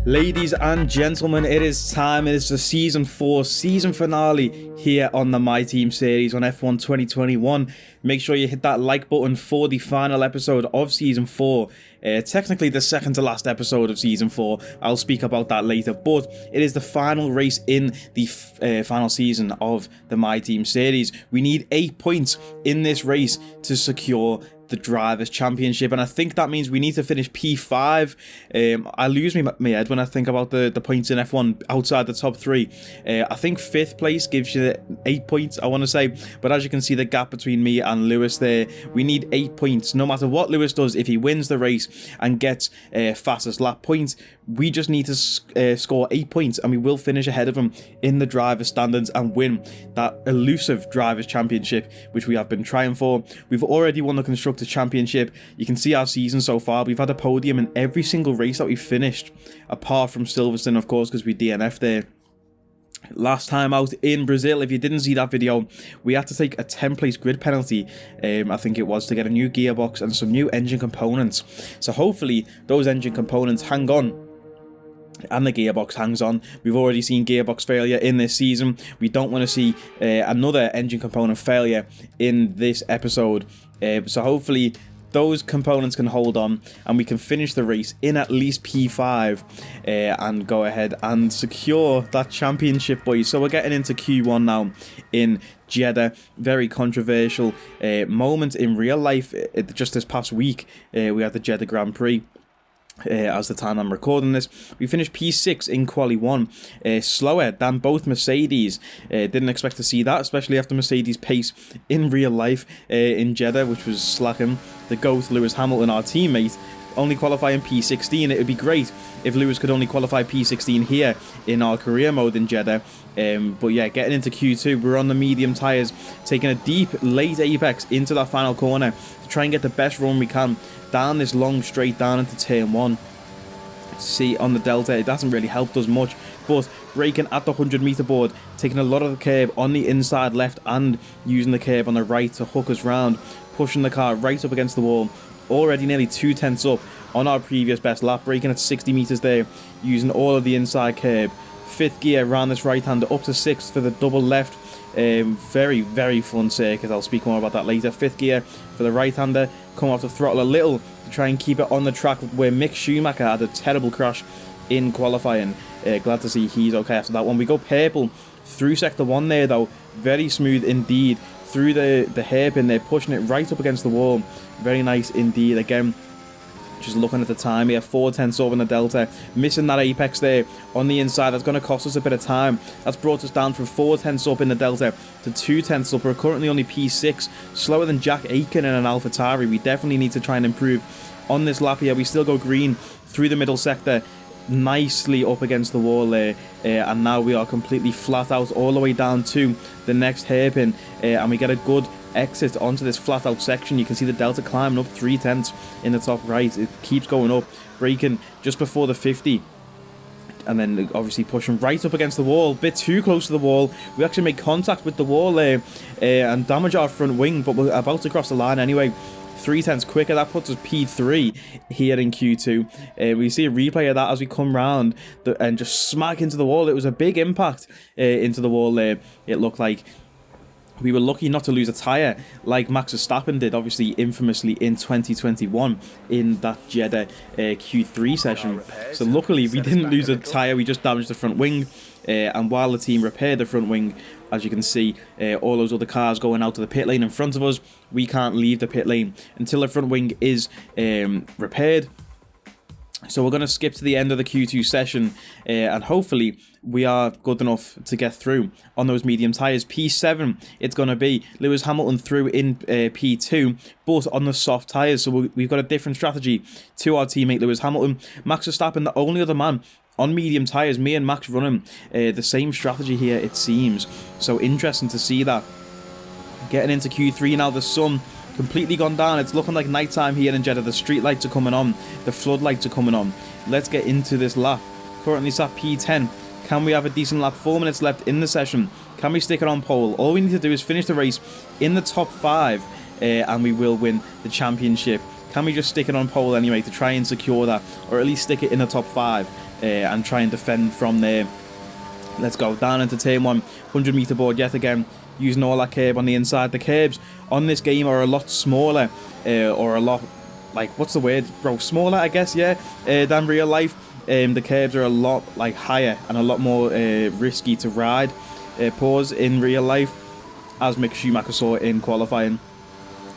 Ladies and gentlemen, it is time. It is the Season 4 season finale here on the My Team series on F1 2021. Make sure you hit that like button for the final episode of Season 4. Technically the second to last episode of Season 4. I'll speak about that later, but it is the final race in the final season of the My Team series. We need 8 points in this race to secure the Drivers' Championship, and I think that means we need to finish P5. I lose my head when I think about the points in F1 outside the top 3. I think 5th place gives you 8 points, I want to say, but as you can see the gap between me and Lewis there, we need 8 points. No matter what Lewis does, if he wins the race and gets fastest lap points, we just need to score 8 points and we will finish ahead of him in the driver standards and win that elusive Drivers' Championship, which we have been trying for. We've already won the Constructors' Championship. You can see our season so far. We've had a podium in every single race that we've finished, apart from Silverstone, of course, because we DNF'd there. Last time out in Brazil, if you didn't see that video, we had to take a 10th place grid penalty, I think it was, to get a new gearbox and some new engine components. So hopefully those engine components hang on and the gearbox hangs on. We've already seen gearbox failure in this season. We don't want to see another engine component failure in this episode. So hopefully those components can hold on and we can finish the race in at least P5 and go ahead and secure that championship, boys. So we're getting into Q1 now in Jeddah. Very controversial moment in real life. Just this past week we had the Jeddah Grand Prix. As the time I'm recording this, we finished P6 in Quali 1, slower than both Mercedes. Didn't expect to see that, especially after Mercedes' pace in real life in Jeddah, which was slacking. The GOAT Lewis Hamilton, our teammate, only qualifying P16. It would be great if Lewis could only qualify P16 here in our career mode in Jeddah. But yeah, getting into Q2, we're on the medium tyres, taking a deep late apex into that final corner to try and get the best run we can down this long straight down into turn 1. See on the delta, it hasn't really helped us much, but braking at the 100-meter board, taking a lot of the curb on the inside left and using the curb on the right to hook us round, pushing the car right up against the wall. Already nearly 2 tenths up on our previous best lap, braking at 60 meters there, using all of the inside curb. 5th gear around this right hander up to 6th for the double left. Very, very fun circuit. I'll speak more about that later. 5th gear for the right hander, come off the throttle a little to try and keep it on the track, where Mick Schumacher had a terrible crash in qualifying. Glad to see he's okay after that one. We go purple through sector 1 there though, very smooth indeed, through the hairpin there, pushing it right up against the wall. Very nice indeed. Again, just looking at the time here, 4 tenths over in the delta, missing that apex there on the inside. That's going to cost us a bit of time. That's brought us down from 4 tenths up in the delta to 2 tenths up. We're currently only P6, slower than Jack Aiken in an AlphaTauri. We definitely need to try and improve on this lap here. We still go green through the middle sector, nicely up against the wall there, and now we are completely flat out all the way down to the next hairpin, and we get a good exit onto this flat out section. You can see the delta climbing up 3 tenths in the top right. It keeps going up, braking just before the 50, and then obviously pushing right up against the wall, a bit too close to the wall. We actually make contact with the wall there and damage our front wing, but we're about to cross the line anyway. 3 tenths quicker. That puts us P3 here in Q2. We see a replay of that as we come round and just smack into the wall. It was a big impact into the wall there, it looked like. We were lucky not to lose a tyre like Max Verstappen did, obviously infamously in 2021 in that Jeddah Q3 session. So luckily we didn't lose a tyre, we just damaged the front wing. And while the team repaired the front wing, as you can see, all those other cars going out to the pit lane in front of us, we can't leave the pit lane until the front wing is repaired. So we're going to skip to the end of the Q2 session, and hopefully we are good enough to get through on those medium tyres. P7 it's going to be. Lewis Hamilton through in P2, but on the soft tyres. So we've got a different strategy to our teammate Lewis Hamilton. Max Verstappen, the only other man on medium tyres. Me and Max running the same strategy here, it seems. So interesting to see that. Getting into Q3 now, the sun completely gone down. It's looking like nighttime here in Jeddah. The street lights are coming on, the floodlights are coming on. Let's get into this lap. Currently sat P10. Can we have a decent lap? 4 minutes left in the session. Can we stick it on pole? All we need to do is finish the race in the top 5 and we will win the championship. Can we just stick it on pole anyway to try and secure that, or at least stick it in the top 5? and try and defend from there. Let's go down into turn 1, 100 meter board yet again, using all that curb on the inside. The curbs on this game are a lot smaller, or a lot, like, what's the word, bro? Smaller, I guess, yeah, than real life. The curbs are a lot like higher and a lot more risky to ride. Pause in real life, as Mick Schumacher saw in qualifying.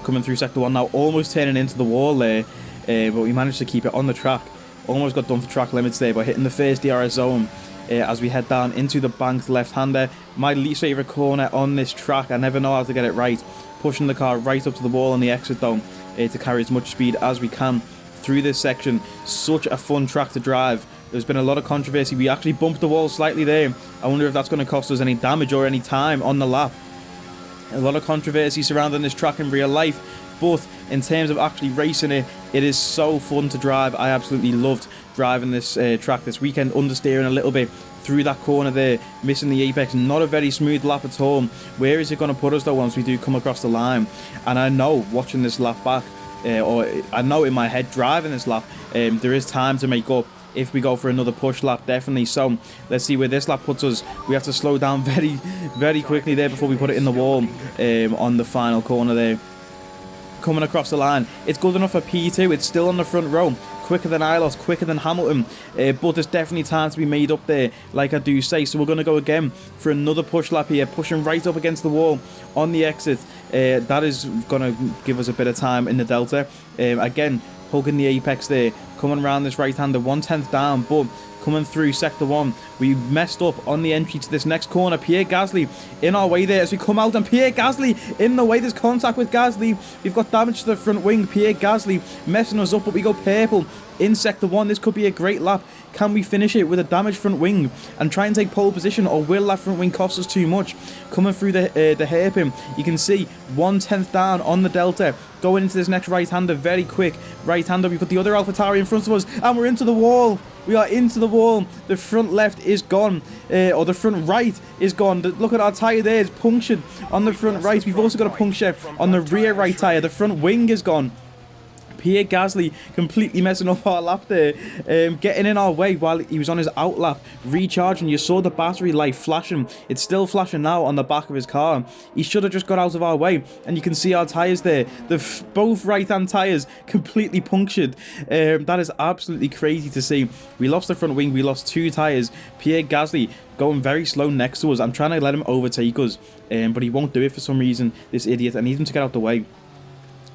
Coming through sector 1 now, almost turning into the wall there, but we managed to keep it on the track. Almost got done for track limits there, but hitting the first DRS zone. As we head down into the banked left-hander. My least favourite corner on this track. I never know how to get it right. Pushing the car right up to the wall on the exit though, to carry as much speed as we can through this section. Such a fun track to drive. There's been a lot of controversy. We actually bumped the wall slightly there. I wonder if that's going to cost us any damage or any time on the lap. A lot of controversy surrounding this track in real life, but in terms of actually racing it, it is so fun to drive. I absolutely loved driving this track this weekend, understeering a little bit through that corner there, missing the apex. Not a very smooth lap at all. Where is it going to put us though once we do come across the line? And I know watching this lap back, or I know in my head driving this lap, there is time to make up if we go for another push lap, definitely. So let's see where this lap puts us. We have to slow down very quickly there before we put it in the wall on the final corner there. Coming across the line, it's good enough for P2. It's still on the front row, quicker than Ilos, quicker than Hamilton, but there's definitely time to be made up there, like I do say. So we're going to go again for another push lap here, pushing right up against the wall on the exit. That is going to give us a bit of time in the delta. Again, hugging the apex there, coming around this right-hander, 1/10 down, but coming through sector 1, we messed up on the entry to this next corner. Pierre Gasly in our way there as we come out, and Pierre Gasly in the way. There's contact with Gasly. We've got damage to the front wing. Pierre Gasly messing us up, but we go purple in sector 1. This could be a great lap. Can we finish it with a damaged front wing and try and take pole position, or will that front wing cost us too much? Coming through the hairpin, you can see 1/10 down on the delta, going into this next right-hander, very quick right-hander. We've got the other AlphaTauri in front of us, and we're into the wall. We are into the wall. The front left is gone, or the front right is gone. Look at our tyre there, it's punctured on the front right. We've also got a puncture on the rear right tyre. The front wing is gone. Pierre Gasly completely messing up our lap there, getting in our way while he was on his out lap, recharging. You saw the battery light flashing. It's still flashing now on the back of his car. He should have just got out of our way, and you can see our tyres there. Both right-hand tyres completely punctured. That is absolutely crazy to see. We lost the front wing. We lost 2 tyres. Pierre Gasly going very slow next to us. I'm trying to let him overtake us, but he won't do it for some reason, this idiot. I need him to get out the way.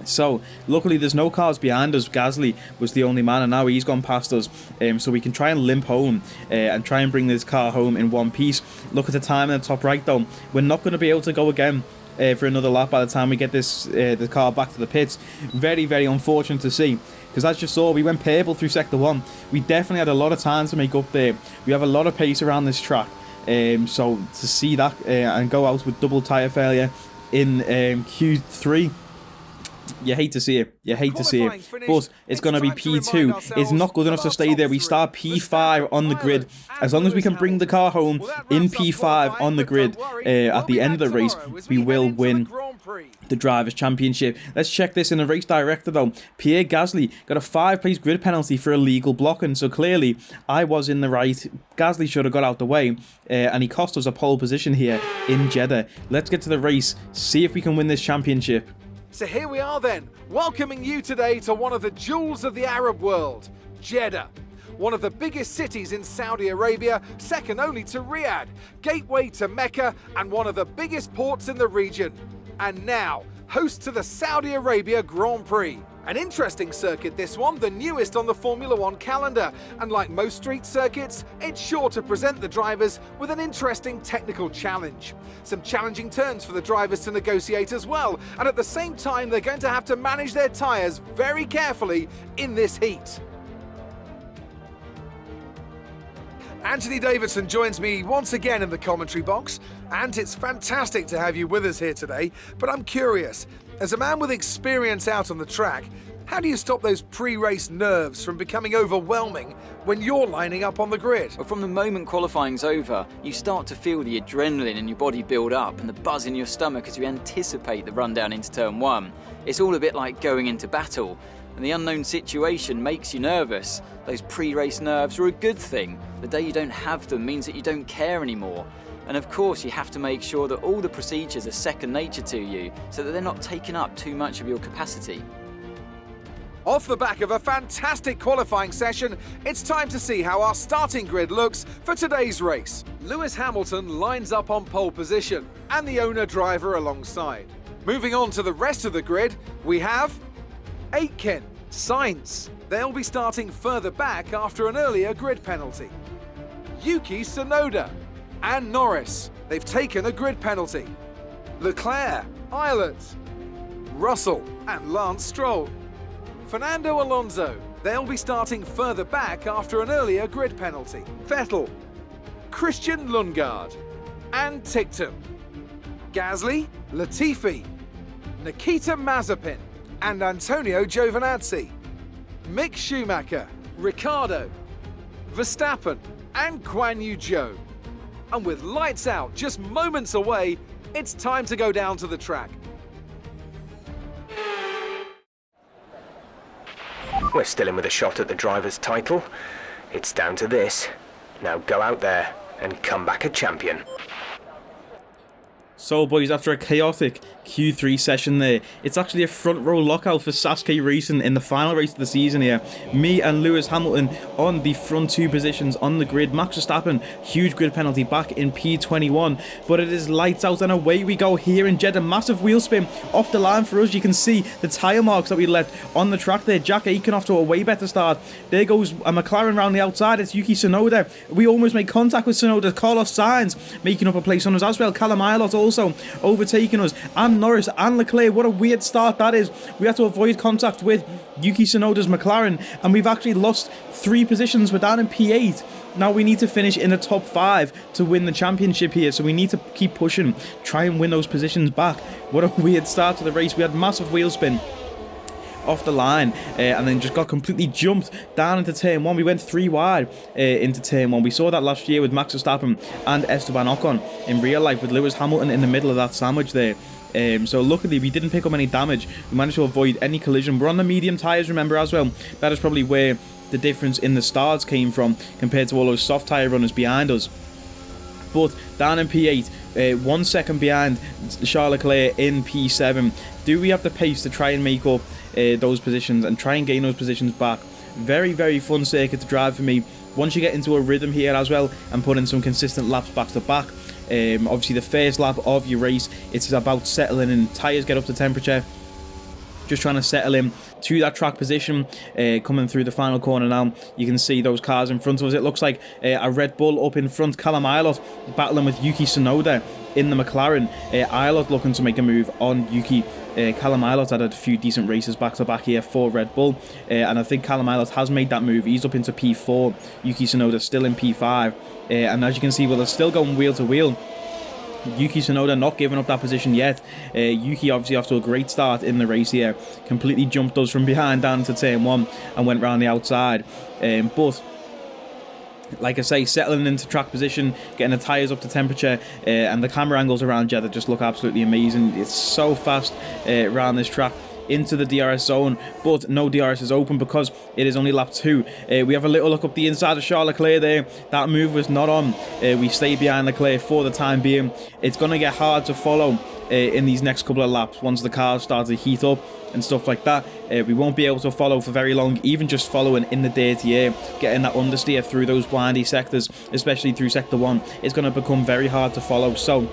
So luckily there's no cars behind us. Gasly was the only man, and now he's gone past us, so we can try and limp home and try and bring this car home in one piece. Look at the time in the top right though. We're not going to be able to go again for another lap by the time we get this the car back to the pits. Very unfortunate to see, because as you saw, we went purple through sector 1. We definitely had a lot of time to make up there. We have a lot of pace around this track, so to see that and go out with double tyre failure in Q3, you hate to see it. You hate to see it. But it's going to be P2. It's not good enough to stay there. We start P5 on the grid. As long as we can bring the car home in P5 on the grid at the end of the race, we will win the Drivers' Championship. Let's check this in the race director though. Pierre Gasly got a 5-place grid penalty for illegal blocking. So clearly, I was in the right. Gasly should have got out the way. And he cost us a pole position here in Jeddah. Let's get to the race. See if we can win this championship. So here we are then, welcoming you today to one of the jewels of the Arab world, Jeddah. One of the biggest cities in Saudi Arabia, second only to Riyadh, gateway to Mecca, and one of the biggest ports in the region. And now, host to the Saudi Arabia Grand Prix. An interesting circuit this one, the newest on the Formula 1 calendar, and like most street circuits, it's sure to present the drivers with an interesting technical challenge. Some challenging turns for the drivers to negotiate as well, and at the same time they're going to have to manage their tyres very carefully in this heat. Anthony Davidson joins me once again in the commentary box, and it's fantastic to have you with us here today, but I'm curious, as a man with experience out on the track, how do you stop those pre-race nerves from becoming overwhelming when you're lining up on the grid? Well, from the moment qualifying's over, you start to feel the adrenaline in your body build up and the buzz in your stomach as you anticipate the run down into turn 1. It's all a bit like going into battle. and the unknown situation makes you nervous. Those pre-race nerves are a good thing. The day you don't have them means that you don't care anymore. And of course, you have to make sure that all the procedures are second nature to you, so that they're not taking up too much of your capacity. Off the back of a fantastic qualifying session, it's time to see how our starting grid looks for today's race. Lewis Hamilton lines up on pole position, and the owner-driver alongside. Moving on to the rest of the grid, we have Aitken, Sainz. They'll be starting further back after an earlier grid penalty. Yuki Tsunoda and Norris. They've taken a grid penalty. Leclerc, Ireland, Russell and Lance Stroll. Fernando Alonso. They'll be starting further back after an earlier grid penalty. Vettel, Christian Lundgaard and Ticktum. Gasly, Latifi, Nikita Mazepin and Antonio Giovinazzi. Mick Schumacher, Ricciardo, Verstappen and Guan Yu Zhou. And with lights out just moments away, it's time to go down to the track. We're still in with a shot at the driver's title. It's down to this. Now go out there and come back a champion. So boys, after a chaotic Q3 session there, it's actually a front row lockout for Sasuke Racing in the final race of the season here. Me and Lewis Hamilton on the front two positions on the grid. Max Verstappen, huge grid penalty back in P21, but it is lights out and away we go here in Jeddah. Massive wheel spin off the line for us. You can see the tyre marks that we left on the track there. Jack Aitken off to a way better start. There goes a McLaren around the outside. It's Yuki Tsunoda. We almost make contact with Tsunoda. Carlos Sainz making up a place on us as well. Callum Ilott also overtaking us, and Norris and Leclerc. What a weird start that is. We have to avoid contact with Yuki Tsunoda's McLaren, and we've actually lost 3 positions. We're down in P8. Now we need to finish in the top 5 to win the championship here, so we need to keep pushing, try and win those positions back. What a weird start to the race. We had massive wheel spin off the line and then just got completely jumped down into turn 1. We went 3 wide into turn 1. We saw that last year with Max Verstappen and Esteban Ocon in real life, with Lewis Hamilton in the middle of that sandwich there. So luckily we didn't pick up any damage. We managed to avoid any collision. We're on the medium tyres, remember, as well. That is probably where the difference in the starts came from compared to all those soft tyre runners behind us. But down in P8, 1 second behind Charles Leclerc in P7. Do we have the pace to try and make up those positions and try and gain those positions back? Very, very fun circuit to drive for me. Once you get into a rhythm here as well and put in some consistent laps back to back, obviously the first lap of your race, it's about settling in. Tyres get up to temperature. Just trying to settle in to that track position. Coming through the final corner now, you can see those cars in front of us. It looks like a Red Bull up in front. Callum Ilott battling with Yuki Tsunoda in the McLaren. Ilott looking to make a move on Yuki. Callum Ilott had a few decent races back to back here for Red Bull, and I think Callum Ilott has made that move. He's up into P4. Yuki Tsunoda still in P5, and as you can see, well, they're still going wheel to wheel. Yuki Tsunoda not giving up that position yet. Yuki obviously off to a great start in the race here. Completely jumped us from behind down to turn 1 and went round the outside. But like I say, settling into track position, getting the tyres up to temperature, and the camera angles around Jeddah just look absolutely amazing. It's so fast around this track into the DRS zone, but no DRS is open because it is only lap 2. We have a little look up the inside of Charles Leclerc there. That move was not on. We stayed behind Leclerc for the time being. It's going to get hard to follow in these next couple of laps once the cars start to heat up and stuff like that. We won't be able to follow for very long, even just following in the dirty air, getting that understeer through those windy sectors, especially through sector 1. It's going to become very hard to follow, so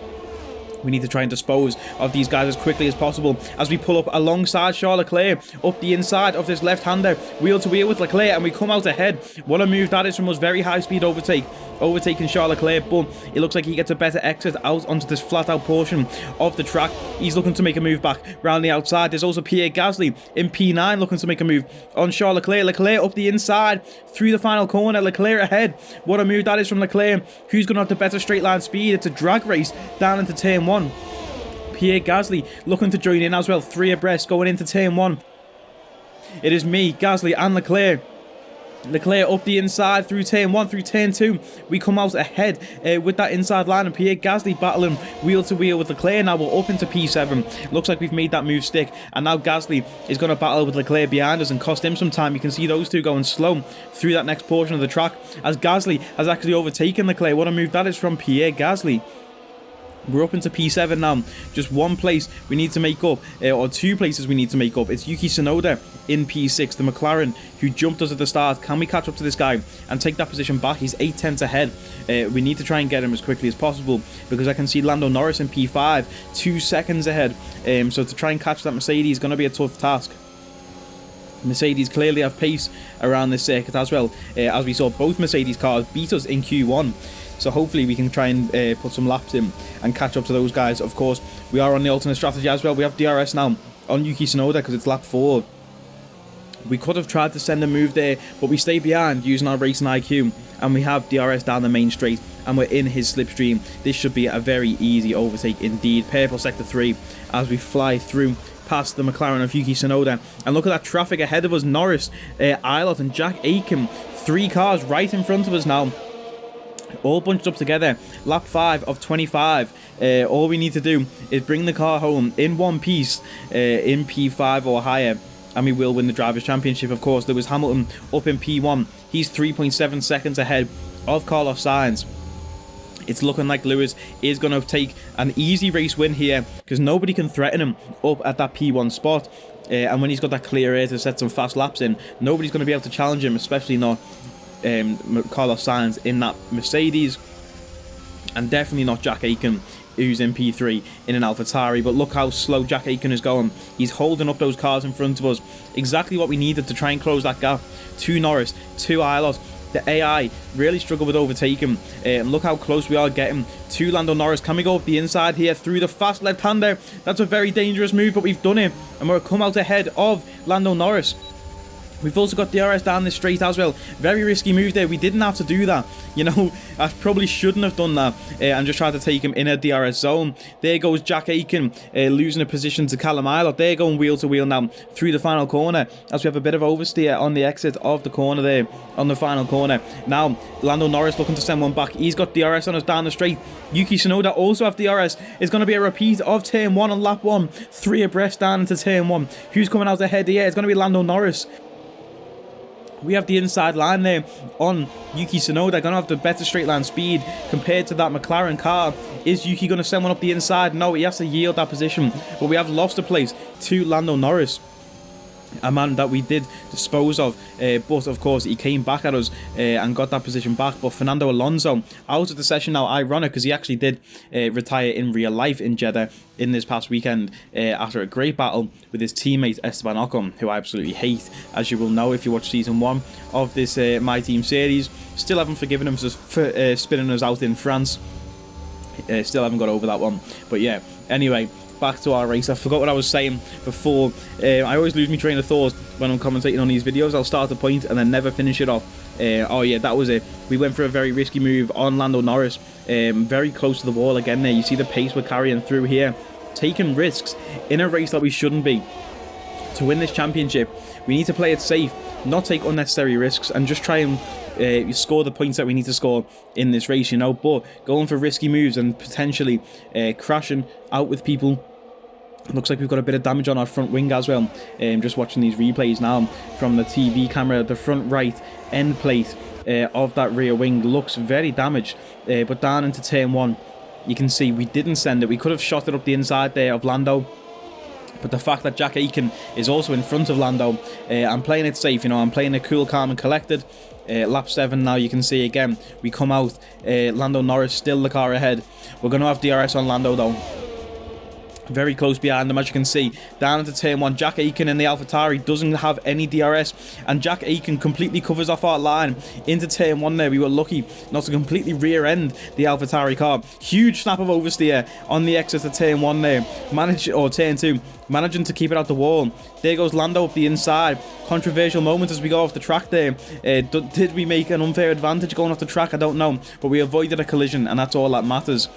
we need to try and dispose of these guys as quickly as possible as we pull up alongside Charles Leclerc up the inside of this left-hander, wheel to wheel with Leclerc, and we come out ahead. What a move that is from us. Very high speed overtaking Charles Leclerc, but it looks like he gets a better exit out onto this flat-out portion of the track. He's looking to make a move back round the outside. There's also Pierre Gasly in P9 looking to make a move on Charles Leclerc. Leclerc up the inside through the final corner. Leclerc ahead. What a move that is from Leclerc. Who's going to have the better straight line speed? It's a drag race down into turn 1. Pierre Gasly looking to join in as well. 3 abreast going into turn 1. It is me, Gasly and Leclerc Leclerc up the inside through turn 1, through turn 2. We come out ahead with that inside line, and Pierre Gasly battling wheel to wheel with Leclerc. Now we're up into P7. Looks like we've made that move stick, and now Gasly is going to battle with Leclerc behind us and cost him some time. You can see those two going slow through that next portion of the track as Gasly has actually overtaken Leclerc. What a move that is from Pierre Gasly. We're up into P7 now. Just one place we need to make up, or two places we need to make up. It's Yuki Tsunoda in P6, the McLaren who jumped us at the start. Can we catch up to this guy and take that position back? He's 8 tenths ahead. We need to try and get him as quickly as possible, because I can see Lando Norris in P5, 2 seconds ahead. So to try and catch that Mercedes is going to be a tough task. Mercedes clearly have pace around this circuit as well, as we saw both Mercedes cars beat us in Q1. So hopefully we can try and put some laps in and catch up to those guys. Of course, we are on the alternate strategy as well. We have DRS now on Yuki Tsunoda because it's lap 4. We could have tried to send a move there, but we stay behind using our racing IQ, and we have DRS down the main straight, and we're in his slipstream. This should be a very easy overtake indeed. Purple sector 3 as we fly through past the McLaren of Yuki Tsunoda. And look at that traffic ahead of us. Norris, Eilert and Jack Aitken. 3 cars right in front of us now, all bunched up together. Lap 5 of 25. All we need to do is bring the car home in one piece, in P5 or higher, and we will win the Drivers' Championship. Of course, Lewis Hamilton up in P1. He's 3.7 seconds ahead of Carlos Sainz. It's looking like Lewis is going to take an easy race win here, because nobody can threaten him up at that P1 spot. And when he's got that clear air to set some fast laps in, nobody's going to be able to challenge him, especially not Carlos Sainz in that Mercedes, and definitely not Jack Aitken, who's in P3 in an AlphaTauri. But look how slow Jack Aitken is going. He's holding up those cars in front of us, exactly what we needed to try and close that gap to Norris, to Eilert. The AI really struggled with overtaking, and look how close we are getting to Lando Norris. Can we go up the inside here through the fast left-hander? That's a very dangerous move, but we've done it, and we're come out ahead of Lando Norris. We've also got DRS down this straight as well. Very risky move there. We didn't have to do that. You know, I probably shouldn't have done that and just tried to take him in a DRS zone. There goes Jack Aitken losing a position to Callum Eilert. They're going wheel to wheel now through the final corner as we have a bit of oversteer on the exit of the corner there on the final corner. Now, Lando Norris looking to send one back. He's got DRS on us down the straight. Yuki Tsunoda also have DRS. It's going to be a repeat of turn 1 on lap 1. 3 abreast down into turn 1. Who's coming out ahead here? It's going to be Lando Norris. We have the inside line there on Yuki Tsunoda. Going to have the better straight line speed compared to that McLaren car. Is Yuki going to send one up the inside? No, he has to yield that position. But we have lost a place to Lando Norris, a man that we did dispose of, but of course he came back at us and got that position back. But Fernando Alonso out of the session now. Ironic, because he actually did retire in real life in Jeddah in this past weekend after a great battle with his teammate Esteban Ocon, who I absolutely hate, as you will know if you watch season 1 of this My Team series. Still haven't forgiven him for spinning us out in France. Still haven't got over that one. But yeah, anyway, back to our race. I forgot what I was saying before. I always lose my train of thought when I'm commentating on these videos. I'll start a point and then never finish it off. Oh yeah, that was it. We went for a very risky move on Lando Norris. Very close to the wall again there. You see the pace we're carrying through here. Taking risks in a race that we shouldn't be. To win this championship, we need to play it safe, not take unnecessary risks, and just try and score the points that we need to score in this race, you know. But going for risky moves and potentially crashing out with people. Looks like we've got a bit of damage on our front wing as well. Just watching these replays now from the TV camera, the front right end plate of that rear wing looks very damaged. But down into turn 1, you can see we didn't send it. We could have shot it up the inside there of Lando. But the fact that Jack Aitken is also in front of Lando, I'm playing it safe, you know. I'm playing it cool, calm and collected. Lap 7 now, you can see again, we come out, Lando Norris still the car ahead. We're going to have DRS on Lando though. Very close behind them, as you can see. Down into turn 1, Jack Aitken in the AlphaTauri doesn't have any DRS, and Jack Aitken completely covers off our line into turn 1 there. We were lucky not to completely rear end the AlphaTauri car. Huge snap of oversteer on the exit of turn 1 there. Turn 2, managing to keep it out the wall. There goes Lando up the inside. Controversial moment as we go off the track there. Did we make an unfair advantage going off the track? I don't know, but we avoided a collision, and that's all that matters.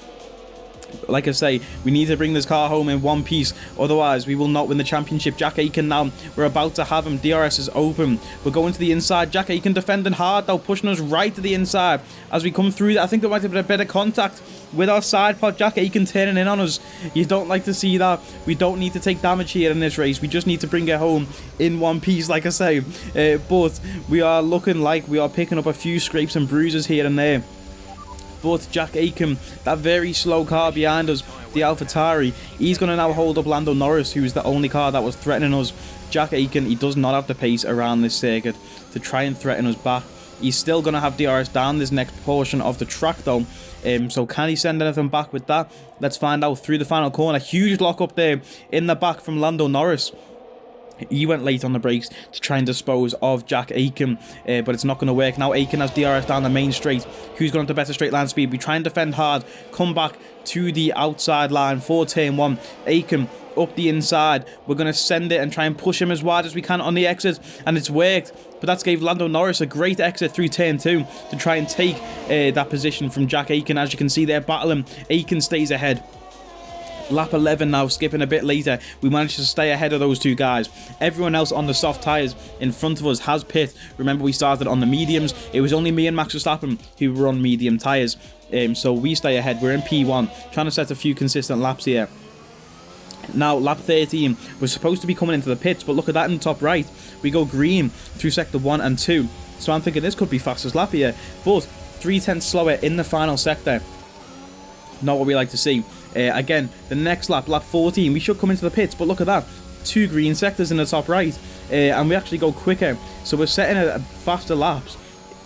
Like I say, we need to bring this car home in one piece, otherwise we will not win the championship. Jack Aiken now, we're about to have him. DRS is open. We're going to the inside. Jack Aiken defending hard though, pushing us right to the inside. As we come through, I think there might have been a bit of contact with our side pod. Jack Aiken turning in on us. You don't like to see that. We don't need to take damage here in this race. We just need to bring it home in one piece, like I say. But we are looking like we are picking up a few scrapes and bruises here and there. But Jack Aiken, that very slow car behind us, the Alpha TYRE, he's going to now hold up Lando Norris, who's the only car that was threatening us. Jack Aiken, he does not have the pace around this circuit to try and threaten us back. He's still going to have DRS down this next portion of the track though. So can he send anything back with that? Let's find out through the final corner. Huge lock up there in the back from Lando Norris. He went late on the brakes to try and dispose of Jack Aiken, but it's not going to work. Now Aiken has DRS down the main straight. Who's going to better straight line speed? We try and defend hard, come back to the outside line for turn 1. Aiken up the inside. We're going to send it and try and push him as wide as we can on the exit, and it's worked. But that's gave Lando Norris a great exit through turn 2 to try and take that position from Jack Aiken. As you can see, they're battling. Aiken stays ahead. Lap 11 now, skipping a bit later. We managed to stay ahead of those two guys. Everyone else on the soft tyres in front of us has pit. Remember, we started on the mediums. It was only me and Max Verstappen who were on medium tyres. So we stay ahead. We're in P1, trying to set a few consistent laps here. Now, lap 13, we're supposed to be coming into the pits, but look at that in the top right. We go green through sector 1 and 2. So I'm thinking this could be fastest lap here. But 3/10 slower in the final sector. Not what we like to see. Again, the next lap, lap 14, we should come into the pits, but look at that. 2 green sectors in the top right, and we actually go quicker. So we're setting a faster laps,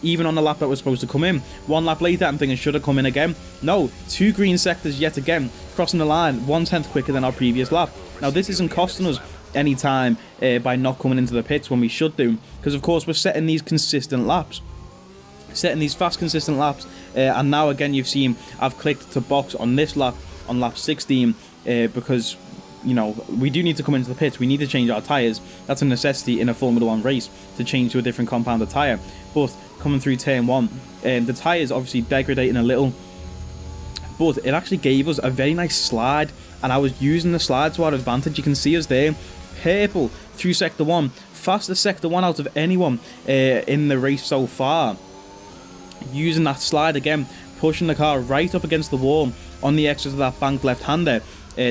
even on the lap that we're supposed to come in. 1 lap later, I'm thinking, should have come in again? No, 2 green sectors yet again, crossing the line 1/10 quicker than our previous lap. Now, this isn't costing us any time by not coming into the pits when we should do, because of course we're setting these consistent laps. Setting these fast, consistent laps, and now again you've seen I've clicked to box on this lap, on lap 16, because, you know, we do need to come into the pits. We need to change our tyres. That's a necessity in a Formula 1 race, to change to a different compounded tyre. But coming through turn 1, the tyres obviously degrading a little, but it actually gave us a very nice slide, and I was using the slide to our advantage. You can see us there, purple through sector 1, fastest sector 1 out of anyone in the race so far. Using that slide again, pushing the car right up against the wall on the exit of that bank left-hander,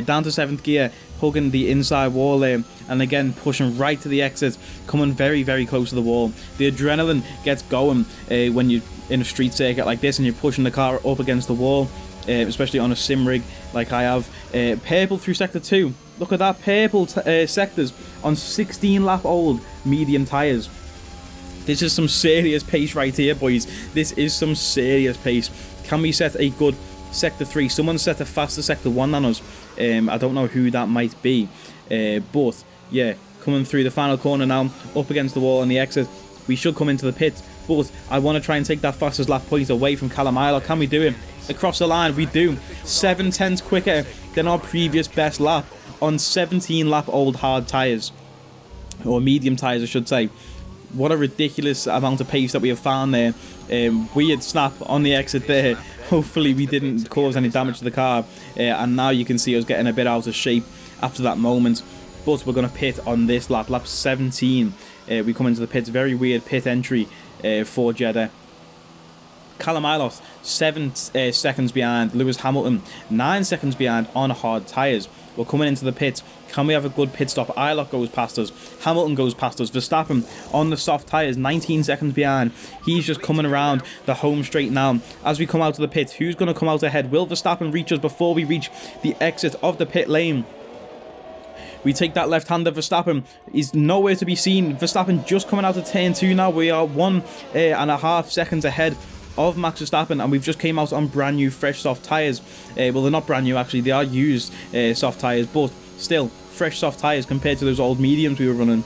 down to 7th gear, hugging the inside wall there, and again pushing right to the exit, coming very, very close to the wall. The adrenaline gets going when you're in a street circuit like this and you're pushing the car up against the wall, especially on a sim rig like I have. Purple through sector 2. Look at that, purple sectors on 16 lap old medium tyres. This is some serious pace right here, boys. This is some serious pace. Can we set a good sector 3? Someone set a faster sector 1 than us. I don't know who that might be. But, yeah, coming through the final corner now, up against the wall on the exit. We should come into the pit. But I want to try and take that fastest lap point away from Callum Ilott. Can we do it? Across the line, we do. 7/10 quicker than our previous best lap on 17 lap old hard tyres. Or medium tyres, I should say. What a ridiculous amount of pace that we have found there. Weird snap on the exit there. Hopefully we didn't cause any damage to the car. And now you can see us getting a bit out of shape after that moment. But we're going to pit on this lap, lap 17. We come into the pits. Very weird pit entry for Jeddah. Callum Ilott, 7 seconds behind. Lewis Hamilton, 9 seconds behind on hard tyres. We're coming into the pits. Can we have a good pit stop? Ilott goes past us. Hamilton goes past us. Verstappen on the soft tyres, 19 seconds behind. He's just coming around the home straight now. As we come out of the pits, who's going to come out ahead? Will Verstappen reach us before we reach the exit of the pit lane? We take that left-hander. Verstappen is nowhere to be seen. Verstappen just coming out of turn 2 now. We are 1.5 seconds ahead of Max Verstappen, and we've just came out on brand new fresh soft tyres. Well, they're not brand new actually, they are used soft tyres, but still fresh soft tyres compared to those old mediums we were running.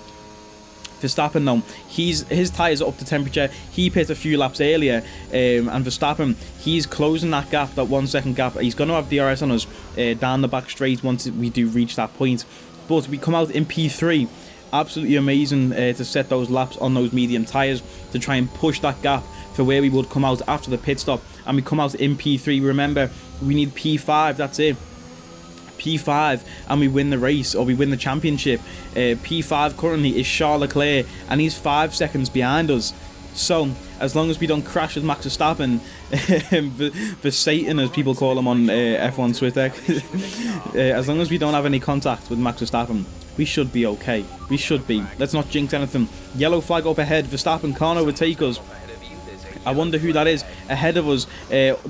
Verstappen though, his tyres are up to temperature. He pit a few laps earlier, and Verstappen, he's closing that gap, that 1 second gap. He's going to have DRS on us down the back straight once we do reach that point. But we come out in P3. Absolutely amazing to set those laps on those medium tyres to try and push that gap for where we would come out after the pit stop, and we come out in P3. Remember, We need P5, that's it. P5 and we win the race, or we win the championship. P5 currently is Charles Leclerc and he's 5 seconds behind us. So as long as we don't crash with Max Verstappen, the Satan as people call him on F1 Twitter, as long as we don't have any contact with Max Verstappen, we should be okay. We should be. Let's not jinx anything. Yellow flag up ahead. Verstappen can't overtake us. I wonder who that is ahead of us,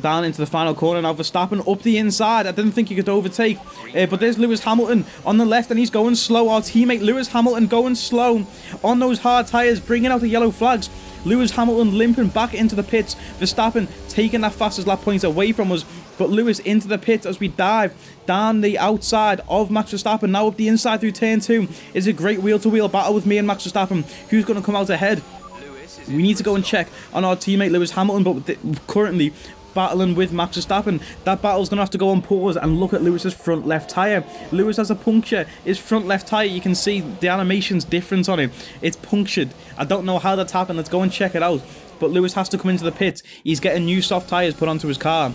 down into the final corner now. Verstappen up the inside. I didn't think he could overtake, but there's Lewis Hamilton on the left and he's going slow. Our teammate Lewis Hamilton going slow on those hard tyres, bringing out the yellow flags. Lewis Hamilton limping back into the pits. Verstappen taking that fastest lap points away from us, but Lewis into the pits as we dive down the outside of Max Verstappen. Now up the inside through turn 2. It's a great wheel-to-wheel battle with me and Max Verstappen. Who's going to come out ahead? We need to go and check on our teammate Lewis Hamilton, but currently battling with Max Verstappen. That battle's going to have to go on pause and look at Lewis's front left tyre. Lewis has a puncture. His front left tyre, you can see the animation's different on it. It's punctured. I don't know how that's happened. Let's go and check it out. But Lewis has to come into the pits. He's getting new soft tyres put onto his car.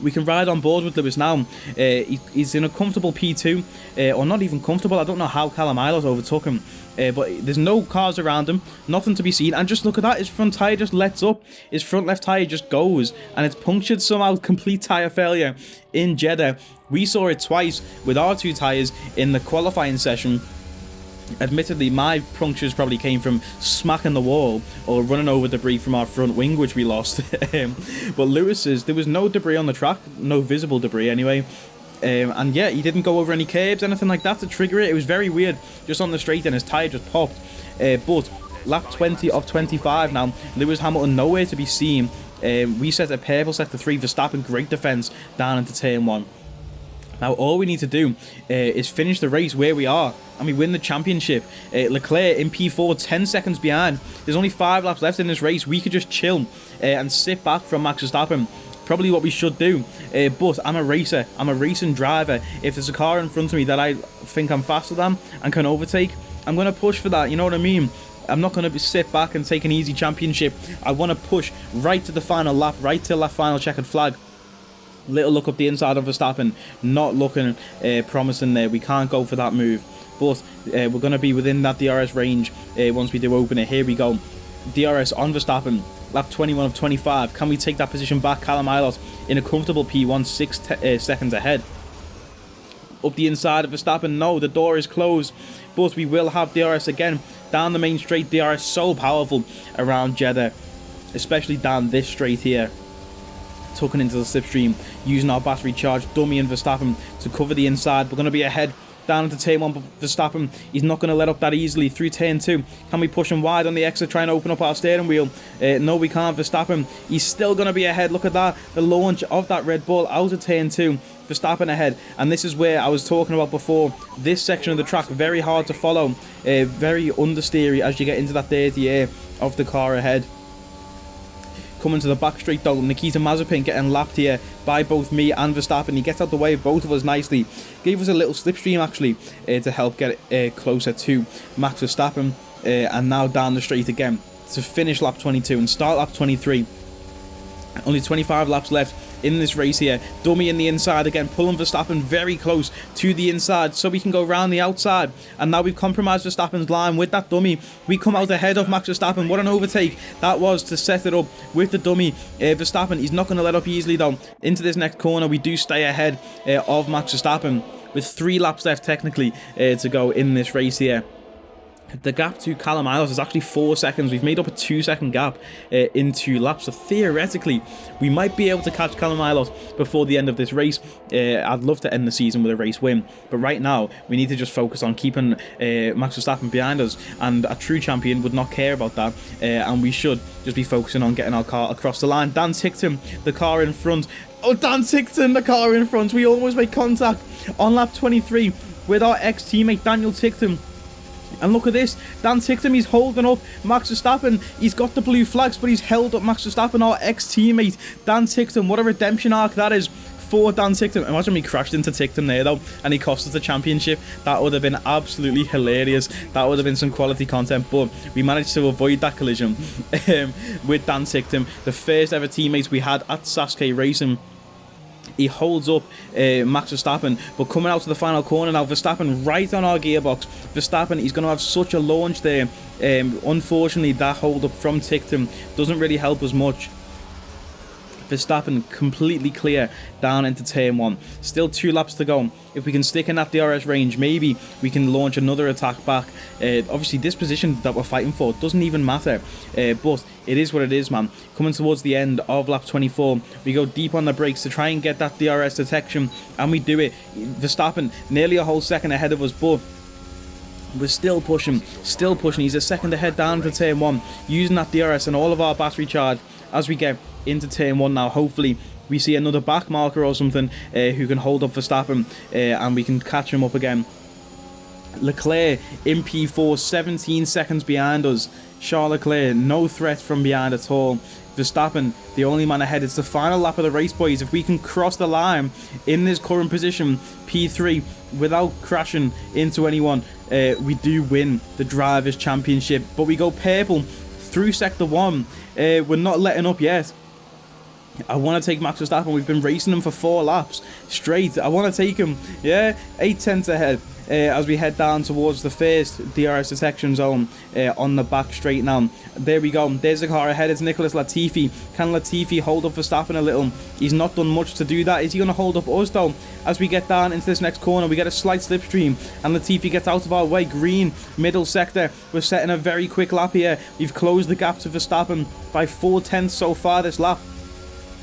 We can ride on board with Lewis now. He's in a comfortable P2, or not even comfortable. I don't know how Callum Ilott overtook him, but there's no cars around him, nothing to be seen. And just look at that, his front tyre just lets up. His front left tyre just goes, and it's punctured somehow. Complete tyre failure in Jeddah. We saw it twice with our 2 tyres in the qualifying session. Admittedly, my punctures probably came from smacking the wall or running over debris from our front wing, which we lost. But Lewis's, there was no debris on the track, no visible debris anyway. And yeah, he didn't go over any curbs, anything like that to trigger it. It was very weird, just on the straight, and his tyre just popped. But lap 20 of 25 now, Lewis Hamilton nowhere to be seen. We set a purple sector 3, Verstappen, great defence down into turn 1. Now all we need to do is finish the race where we are, and we win the championship. Leclerc in P4, 10 seconds behind. There's only 5 laps left in this race. We could just chill and sit back from Max Verstappen. Probably what we should do. But I'm a racer. I'm a racing driver. If there's a car in front of me that I think I'm faster than and can overtake, I'm going to push for that. You know what I mean? I'm not going to sit back and take an easy championship. I want to push right to the final lap, right till that final checkered flag. Little look up the inside of Verstappen, not looking promising there. We can't go for that move, but we're going to be within that DRS range once we do open it. Here we go. DRS on Verstappen, lap 21 of 25. Can we take that position back? Callum Ilott in a comfortable P1, 6 seconds ahead. Up the inside of Verstappen, no, the door is closed, but we will have DRS again. Down the main straight, DRS so powerful around Jeddah, especially down this straight here. Tucking into the slipstream, using our battery charge, dummy and Verstappen to cover the inside. We're going to be ahead down into turn 1, but Verstappen, he's not going to let up that easily through turn 2. Can we push him wide on the exit, try and open up our steering wheel? No, we can't. Verstappen, he's still going to be ahead. Look at that, the launch of that Red Bull out of turn 2. Verstappen ahead, and this is where I was talking about before. This section of the track, very hard to follow, very understeery as you get into that dirty air of the car ahead. Coming to the back straight though, Nikita Mazepin getting lapped here by both me and Verstappen. He gets out the way of both of us nicely. Gave us a little slipstream actually to help get closer to Max Verstappen. And now down the straight again to finish lap 22 and start lap 23. Only 25 laps left in this race here. Dummy in the inside again, pulling Verstappen very close to the inside so we can go round the outside. And now we've compromised Verstappen's line with that dummy. We come out ahead of Max Verstappen. What an overtake that was to set it up with the dummy. Verstappen, he's not going to let up easily though. Into this next corner, we do stay ahead of Max Verstappen with 3 laps left technically to go in this race here. The gap to Callum Ilott is actually 4 seconds. We've made up a 2-second gap in 2 laps. So theoretically, we might be able to catch Callum Ilott before the end of this race. I'd love to end the season with a race win. But right now, we need to just focus on keeping Max Verstappen behind us. And a true champion would not care about that. And we should just be focusing on getting our car across the line. Dan Tickton, the car in front. Oh, Dan Tickton, the car in front. We almost made contact on lap 23 with our ex-teammate Daniel Tickton. And look at this, Dan Tickton, he's holding up Max Verstappen. He's got the blue flags, but he's held up Max Verstappen, our ex-teammate. Dan Tickton, what a redemption arc that is for Dan Tickton. Imagine we crashed into Tickton there, though, and he cost us the championship. That would have been absolutely hilarious. That would have been some quality content, but we managed to avoid that collision with Dan Tickton, the first ever teammates we had at Sasuke Racing. He holds up Max Verstappen, but coming out to the final corner now, Verstappen right on our gearbox. Verstappen, he's going to have such a launch there. Unfortunately, that hold up from Tik Tok doesn't really help us much. Verstappen completely clear down into turn 1. Still 2 laps to go. If we can stick in that DRS range, maybe we can launch another attack back. Obviously, this position that we're fighting for doesn't even matter. But it is what it is, man. Coming towards the end of lap 24, we go deep on the brakes to try and get that DRS detection, and we do it. Verstappen nearly a whole second ahead of us, but we're still pushing. He's a second ahead down to turn 1, using that DRS and all of our battery charge as we get into turn 1 now. Hopefully we see another back marker or something who can hold up Verstappen, and we can catch him up again. Leclerc in P4, 17 seconds behind us. Charles Leclerc, no threat from behind at all. Verstappen, the only man ahead. It's the final lap of the race, boys. If we can cross the line in this current position, P3, without crashing into anyone, we do win the Drivers' Championship. But we go purple through Sector 1. We're not letting up yet. I want to take Max Verstappen. We've been racing him for 4 laps straight. I want to take him, 8 tenths ahead as we head down towards the first DRS detection zone on the back straight now. There we go. There's the car ahead. It's Nicholas Latifi. Can Latifi hold up Verstappen a little? He's not done much to do that. Is he going to hold up us though? As we get down into this next corner, we get a slight slipstream and Latifi gets out of our way. Green, middle sector. We're setting a very quick lap here. We've closed the gap to Verstappen by 4 tenths so far this lap.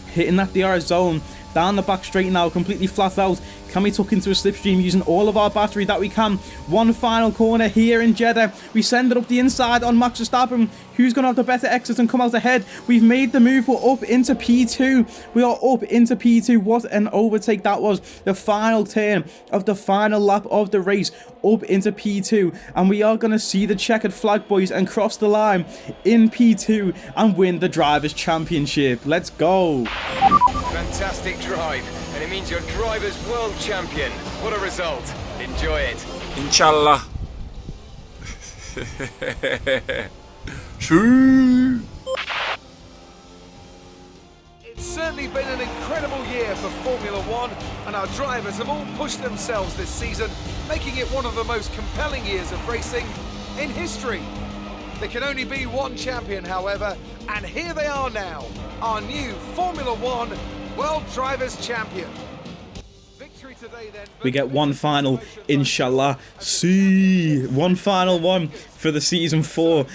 Hitting that DRS zone, down the back straight now, completely flat out. Can we tuck into a slipstream using all of our battery that we can? One final corner here in Jeddah. We send it up the inside on Max Verstappen. Who's going to have the better exit and come out ahead? We've made the move. We're up into P2. We are up into P2. What an overtake that was. The final turn of the final lap of the race, up into P2. And we are going to see the checkered flag, boys, and cross the line in P2 and win the Drivers' Championship. Let's go. Fantastic drive, and it means you're Drivers' World Champion. What a result. Enjoy it. Inshallah. It's certainly been an incredible year for Formula One, and our drivers have all pushed themselves this season, making it one of the most compelling years of racing in history. There can only be one champion, however, and here they are now, our new Formula One World Drivers' Champion. Victory today then. We get one final, inshallah. See, one final one for the season 4.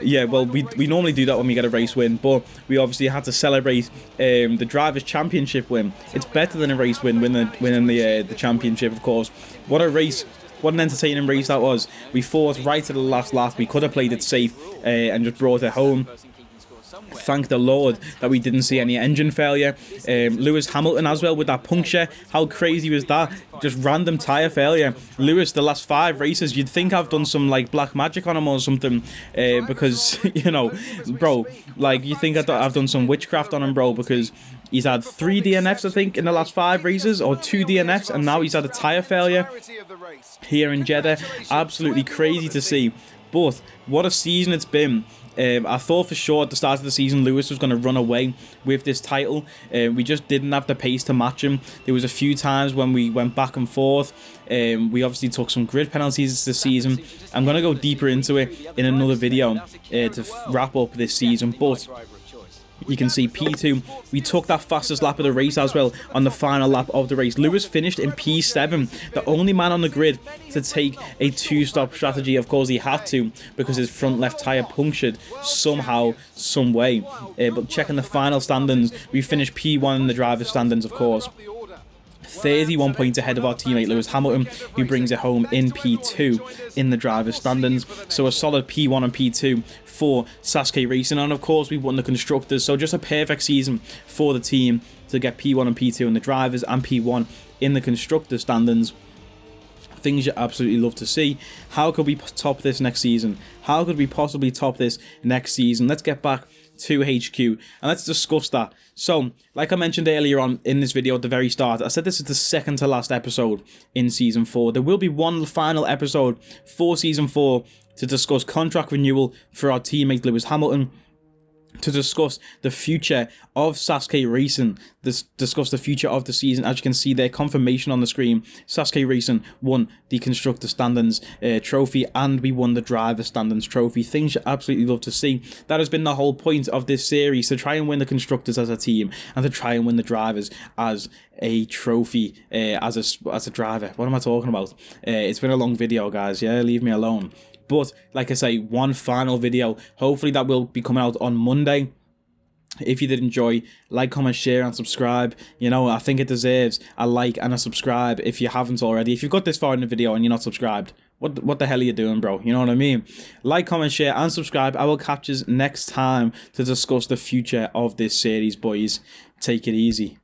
Yeah, well, we normally do that when we get a race win, but we obviously had to celebrate the Drivers' Championship win. It's better than a race win, winning the championship, of course. What a race. What an entertaining race that was. We fought right to the last lap. We could have played it safe and just brought it home. Thank the Lord that we didn't see any engine failure. Lewis Hamilton as well with that puncture. How crazy was that? Just random tyre failure. Lewis, the last 5 races, you'd think I've done some like black magic on him or something, because you know, bro, like you think I've done some witchcraft on him, bro, because he's had 3 DNFs, I think, in the last 5 races, or 2 DNFs, and now he's had a tyre failure here in Jeddah. Absolutely crazy to see. But what a season it's been. I thought for sure at the start of the season Lewis was going to run away with this title. We just didn't have the pace to match him. There was a few times when we went back and forth. We obviously took some grid penalties this season. I'm going to go deeper into it in another video to wrap up this season. But you can see P2, we took that fastest lap of the race as well on the final lap of the race. Lewis finished in P7, the only man on the grid to take a 2-stop strategy. Of course, he had to because his front left tyre punctured somehow, some way. But checking the final standings, we finished P1 in the driver's standings, of course. 31 points ahead of our teammate Lewis Hamilton, who brings it home in P2 in the driver's standings. So a solid P1 and P2 for Sasuke Racing, and of course we won the constructors, so just a perfect season for the team to get P1 and P2 in the drivers and P1 in the constructors standings. Things you absolutely love to see. How could we top this next season? How could we possibly top this next season? Let's get back to HQ and let's discuss that. So, like I mentioned earlier on in this video at the very start, I said this is the second to last episode in Season 4. There will be one final episode for Season 4 to discuss contract renewal for our teammate Lewis Hamilton. to discuss the future of Sasuke Racing, discuss the future of the season. As you can see there, confirmation on the screen, Sasuke Racing won the Constructor Standings trophy, and we won the Driver Standings trophy. Things you absolutely love to see. That has been the whole point of this series, to try and win the Constructors as a team, and to try and win the Drivers as a trophy, as a driver. What am I talking about? It's been a long video, guys. Yeah, leave me alone. But, like I say, one final video. Hopefully that will be coming out on Monday. If you did enjoy, like, comment, share, and subscribe. You know, I think it deserves a like and a subscribe if you haven't already. If you've got this far in the video and you're not subscribed, what the hell are you doing, bro? You know what I mean? Like, comment, share, and subscribe. I will catch you next time to discuss the future of this series, boys. Take it easy.